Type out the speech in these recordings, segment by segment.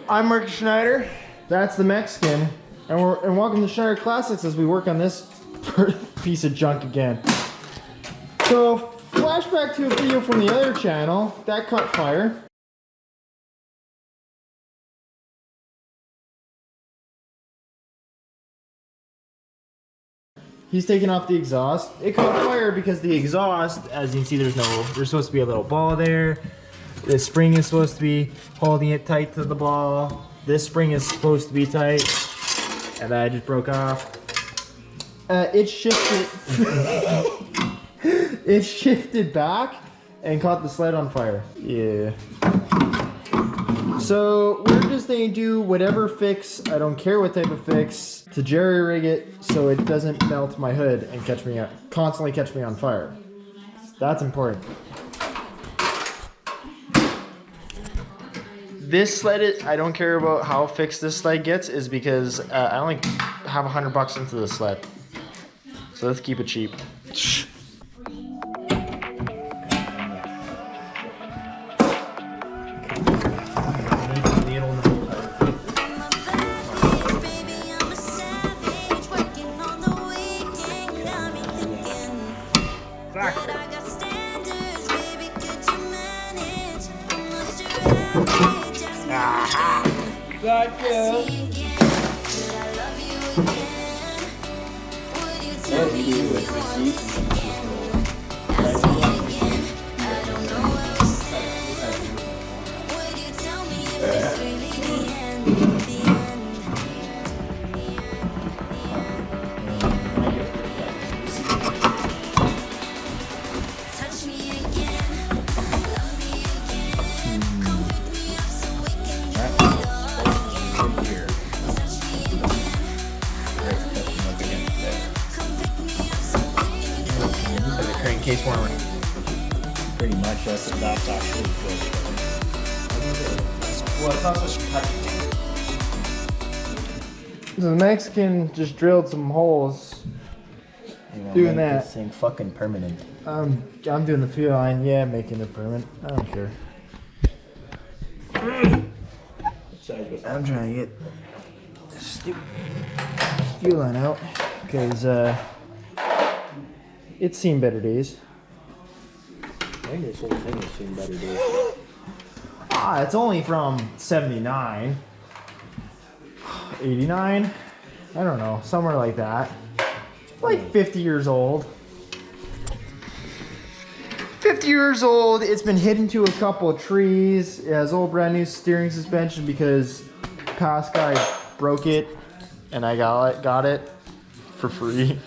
I'm Marcus Schneider. That's the Mexican. And welcome to Schneider Classics as we work on this piece of junk again. So, flashback to a video from the other channel. That caught fire. He's taking off the exhaust. It caught fire because the exhaust, as you can see, there's supposed to be a little ball there. This spring is supposed to be holding it tight to the ball. This spring is supposed to be tight. And that just broke off. It shifted. It shifted back and caught the sled on fire. Yeah. So we're just going to do whatever fix, I don't care what type of fix, to jerry rig it so it doesn't melt my hood and constantly catch me on fire. That's important. This sled, I don't care about how fixed this sled gets, is because I only have $100 into the sled. So let's keep it cheap. Gotcha. Case warmer. Pretty much, that's actually good. Well, it's also the Mexican just drilled some holes. Doing that. This thing fucking permanent. I'm doing the fuel line. Yeah, making it permanent. I don't care. I'm trying to get this stupid fuel line out because it's seen better days. I think this whole thing has seen better days. Ah, it's only from 79. 89? I don't know, somewhere like that. Like 50 years old. 50 years old, it's been hit into a couple of trees. It has old brand new steering suspension because past guy broke it and I got it for free.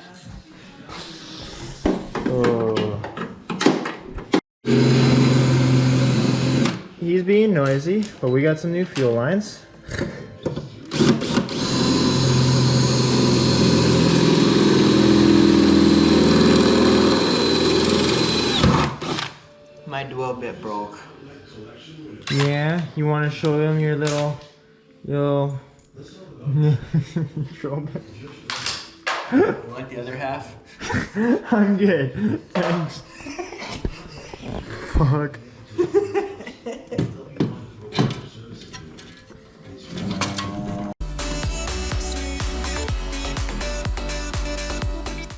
Oh. He's being noisy, but we got some new fuel lines. My dual bit broke. Yeah, you want to show them your little show bit? You like the other half? I'm good. Thanks. Fuck.